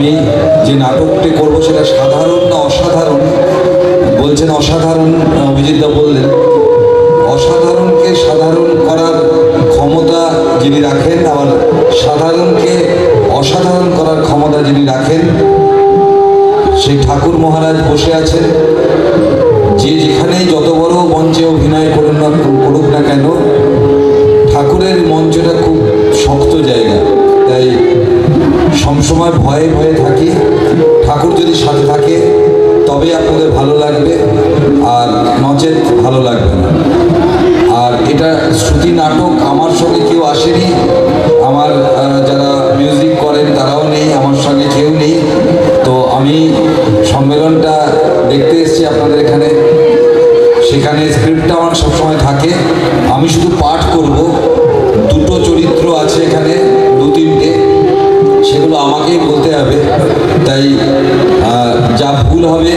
আমি যে নাটকটি করব সেটা সাধারণ না অসাধারণ বলছেন, অসাধারণ অভিজিৎদা বললেন। অসাধারণকে সাধারণ করার ক্ষমতা যিনি রাখেন, আবার সাধারণকে অসাধারণ করার ক্ষমতা যিনি রাখেন সেই ঠাকুর মহারাজ বসে আছেন। যে যেখানেই যত বড় মঞ্চে অভিনয় করুক না কেন, ঠাকুরের মঞ্চটা খুব শক্ত জায়গা, তাই সবসময় ভয়ে ভয়ে থাকি। ঠাকুর যদি সাথে থাকে তবে আপনাদের ভালো লাগবে, আর নচেত ভালো লাগবে না। আর এটা শ্রুতি নাটক, আমার সঙ্গে কেউ আসেনি, আমার যারা মিউজিক করেন তারাও নেই, আমার সঙ্গে কেউ নেই। তো আমি সম্মেলনটা দেখতে এসেছি আপনাদের এখানে, সেখানে স্ক্রিপ্টটা আমার সবসময় থাকে, আমি শুধু পাঠ করব। দুটো চরিত্র আছে এখানে, দু তিনটে, সেগুলো আমাকেই বলতে হবে। তাই যা ভুল হবে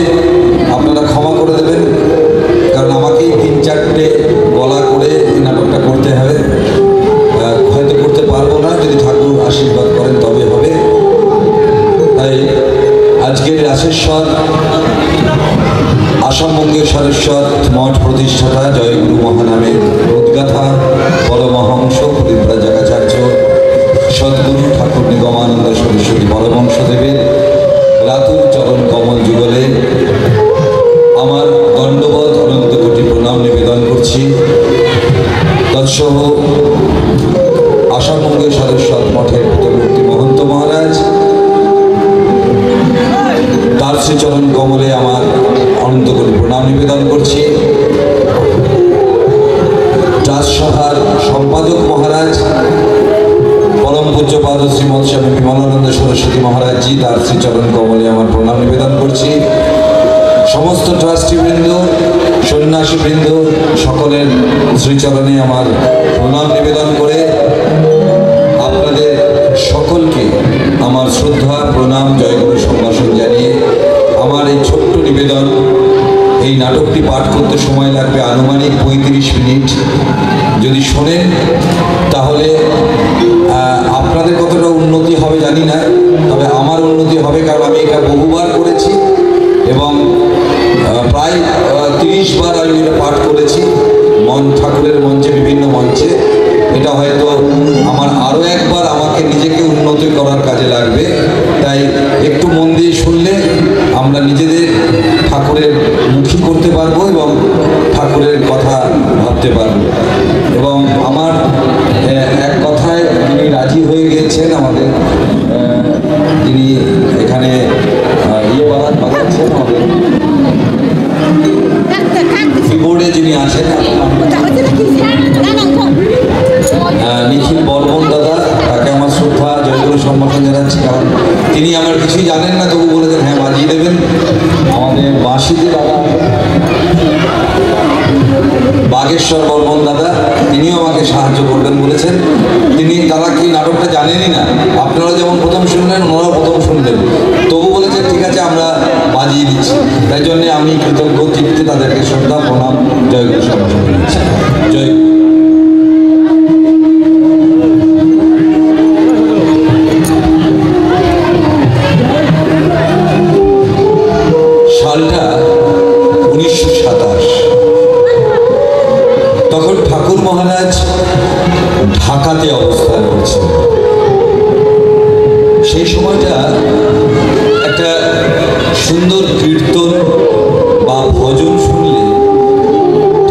আপনারা ক্ষমা করে দেবেন, কারণ আমাকেই 3-4টে গলা করে এই নাটকটা করতে হবে। হয়তো করতে পারবো না, যদি ঠাকুর আশীর্বাদ করেন তবে হবে। তাই আজকের রাসেশ্বর আসামবঙ্গের সরস্বত মঠ প্রতিষ্ঠাতা জয়গুরু মহানামের উদ্গাথা পরমহংস পরিব্রাজকাচার্য সদ্গুরু ঠাকুর নিগমানন্দ সরস্বতী পরমহংসদেবের রাতুর চরণ কমল যুগলে আমার দণ্ডবত অনন্ত কোটি প্রণাম নিবেদন করছি। তৎসহ আসামবঙ্গের সরস্বত মঠের প্রতিমূর্তি মহন্ত মহারাজ, তার শ্রীচরণ কমলে আমার অনন্ত কোটি প্রণাম নিবেদন করছি। রাজসভার সম্পাদক মহারাজ পরম পূজ্যপাদ শ্রীমৎ স্বামী বিমলানন্দ সরস্বতী মহারাজজি, তার শ্রীচরণ কমলে আমার প্রণাম নিবেদন করছি। সমস্ত ট্রাস্টিবৃন্দ, সন্ন্যাসীবৃন্দ, সকলের শ্রীচরণে আমার প্রণাম নিবেদন করে আপনাদের সকলকে আমার শ্রদ্ধা প্রণাম জয়গুরু সম্ভাষণ জানিয়ে আমার এই ছোট্ট নিবেদন, এই নাটকটি পাঠ করতে সময় লাগবে আনুমানিক 35 মিনিট। যদি শোনেন তাহলে আপনাদের কতটা উন্নতি হবে জানি না, তবে আমার উন্নতি হবে, কারণ আমি এটা বহুবার করেছি এবং প্রায় 30 বার আমি এটা পাঠ করেছি ঠাকুরের মঞ্চে, বিভিন্ন মঞ্চে। এটা হয়তো আমার আরও একবার আমাকে নিজেকে উন্নতি করার কাজে লাগবে। তাই একটু মন দিয়ে শুনলে আমরা নিজেদের ঠাকুরের মুখী করতে পারবো এবং ঠাকুরের কথা ভাবতে পারবো। এবং আমার এক কথায় যিনি রাজি হয়ে গিয়েছেন, আমাদের যিনি এখানে বাজাচ্ছেন, আমাদের কিবোর্ডে যিনি আছেন নিখিল বর্মন দাদা, তাকে আমার শ্রদ্ধা জয়গুরু সম্ভাষণ জানাচ্ছি। কারণ তিনি আমার কিছুই জানেন না, তবু বলেছেন হ্যাঁ বাজিয়ে দেবেন। আমাদের বাঁশিতে দাদা বাগেশ্বর বর্মন দাদা, তিনিও আমাকে সাহায্য করবেন বলেছেন। তারা কি নাটকটা জানেনই না, আপনারা যেমন প্রথম শুনলেন ওনারাও প্রথম শুনলেন, তবু বলেছেন ঠিক আছে আমরা বাজিয়ে দিচ্ছি। তাই জন্যে আমি কৃতজ্ঞ চিত্তে তাদেরকে শ্রদ্ধা প্রণাম জয়গুরু সম্ভাষণ জানাচ্ছি। জয়। সালটা 1927। তখন ঠাকুর মহারাজ ঢাকাতে অবস্থান করছেন। সেই সময়টা একটা সুন্দর কীর্তন বা ভজন শুনলে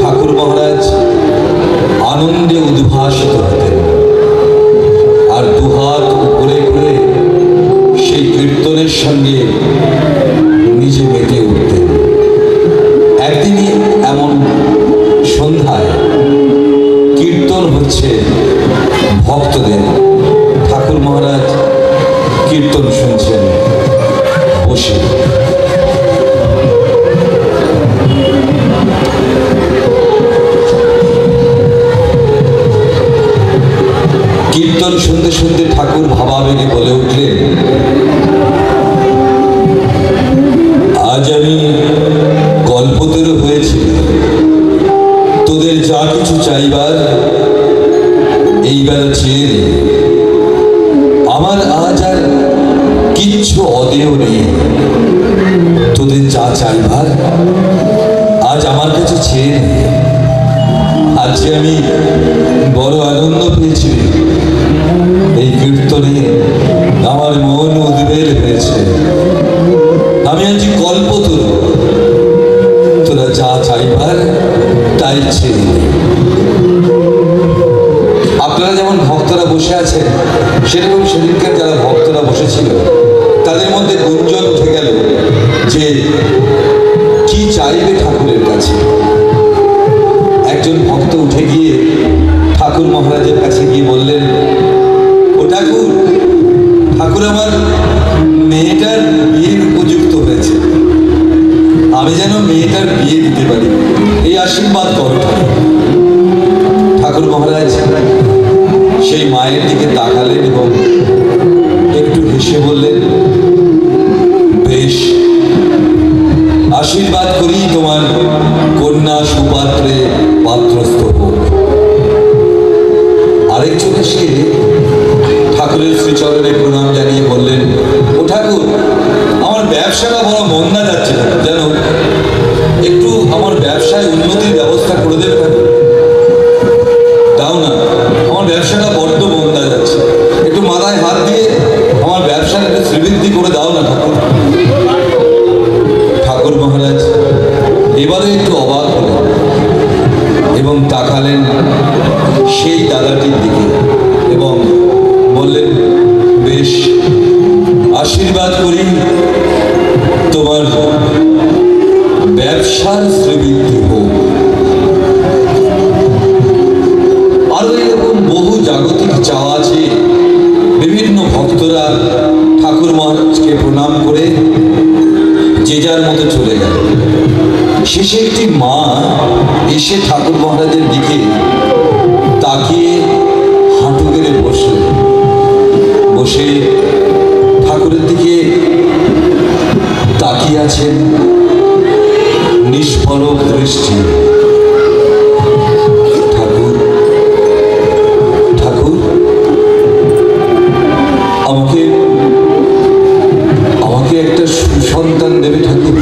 ঠাকুর মহারাজ আনন্দে উদ্ভাসিত হতেন, আর দুহাত উপরে করে সেই কীর্তনের সঙ্গে নিজে মেতে উঠতেন। একদিনই এমন সন্ধ্যায় কীর্তন হচ্ছে ভক্তদের, ঠাকুর মহারাজ কীর্তন শুনছেন বসে। কীর্তন শুনতে শুনতে ঠাকুর ভাবাবেগে বলে উঠলেন, আজ আমি কল্পতরু হয়েছি, তোদের যা কিছু চাইবার এইবার চেয়ে নে। আমার আজ আর কিচ্ছু অদেয় নেই, তোদের যা চাইবার আজ আমার কাছে চেয়ে নে। আজকে আমি বড় আনন্দ পেয়েছি, এই কীর্তনে আমার মন উদ্বেল হয়েছে। আমি আজ কল্পতরু, তোরা যা চাইবার তাই চেয়ে নে। আপনারা যেমন ভক্তরা বসে আছেন, সেরকম সেদিনকার যারা ভক্তরা বসেছিল তাদের মধ্যে গুঞ্জন উঠে গেল যে কি চাইবে ঠাকুরের কাছে। একজন ভক্ত উঠে গিয়ে ঠাকুর মহারাজের কাছে গিয়ে বললেন, ও ঠাকুর, ঠাকুর আমার মেয়েটার বিয়ের উপযুক্ত হয়েছে, আমি যেন মেয়েটার বিয়ে দিতে পারি, এই আশীর্বাদ করো। ঠাকুর মহারাজ সেই মায়ের দিকে তাকালেন এবং একটু হেসে বললেন, বেশ, আশীর্বাদ করি তোমার কন্যা সুপাত্রে পাত্রস্থ হোক। আরেকজন এসে ঠাকুরের শ্রীচরণে প্রণাম জানিয়ে বললেন, ও ঠাকুর, আমার ব্যবসাটা বড় মন্দা যাচ্ছে না, যেন একটু আমার ব্যবসায় উন্নতির ব্যবস্থা করে দেবে ঠাকুর। দাও না, আমার ব্যবসাটা বড্ড মন্দা যাচ্ছে, একটু মাথায় হাত দিয়ে আমার ব্যবসার একটু শ্রীবৃদ্ধি করে দাও না ঠাকুর। ঠাকুর মহারাজ এবারে একটু অবাক হলেন এবং তাকালেন সেই দাদাটির দিকে এবং বললেন, বেশ, আশীর্বাদ করি তোমার ব্যবসার শ্রীবৃদ্ধি হোক। আরো এরকম বহু জাগতিক চাওয়া আছে। বিভিন্ন ভক্তরা ঠাকুর মহারাজকে প্রণাম করে যে যার মতো চলে গেল। শেষে একটি মা এসে ঠাকুর মহারাজের দিকে তাকিয়ে হাঁটু গেড়ে বসে ঠাকুরের দিকে তাকিয়ে আছেন নিষ্পলক দৃষ্টি। ঠাকুর, ঠাকুর, আমাকে একটা সুসন্তান দেবে ঠাকুর।